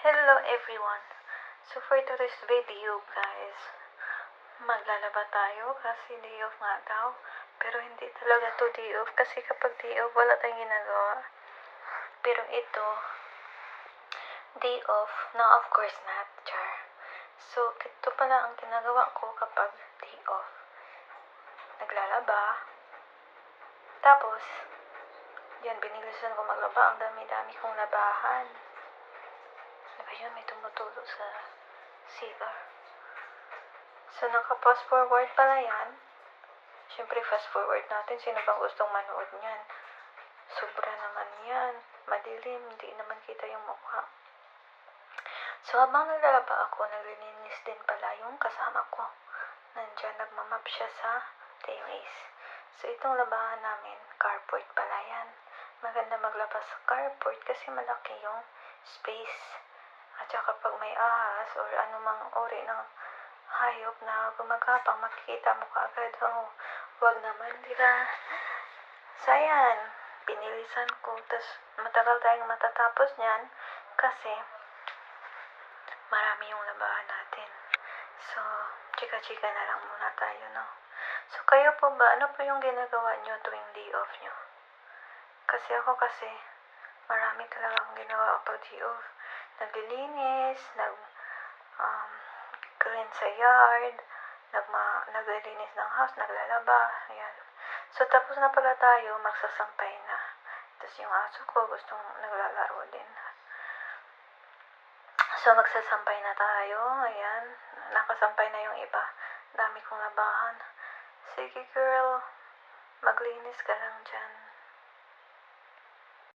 Hello everyone! So for today's video guys, maglalaba tayo kasi day off nga daw. Pero hindi talaga to day off kasi kapag day off wala tayong ginagawa. Pero ito, day off, no of course not, char. So ito pala ang ginagawa ko kapag day off. Naglalaba, tapos, yan binilisan ko maglaba, ang dami-dami kong labahan. Ano ba yun? May tumutulo sa CR. So, naka-fast forward pala yan. Siyempre, fast forward natin. Sino bang gustong manood niyan? Sobra naman yan. Madilim. Hindi naman kita yung mukha. So, habang naglalaba ako, naglilinis din pala yung kasama ko. Nandyan, nagmamap siya sa terrace. So, itong labahan namin, carport pala yan. Maganda maglaba sa carport kasi malaki yung space. At saka pag may ahas or anumang uri ng hayop na gumagapang, makikita mo kaagad. Oh, wag naman, di ba? So, ayan, pinilisan ko. Tapos, matagal tayong matatapos niyan kasi marami yung labahan natin. So, chika-chika na lang muna tayo, no? So, kayo po ba, ano po yung ginagawa nyo tuwing day off nyo? Kasi ako marami talaga akong ginawa kapag day off. Naglilinis, clean sa yard, naglilinis ng house, naglalaba, ayan. So, tapos na pala tayo, magsasampay na. Tapos yung aso ko, gustong naglalaro din. So, magsasampay na tayo, ayan. Nakasampay na yung iba. Dami kong labahan. Sige girl, maglinis ka lang dyan.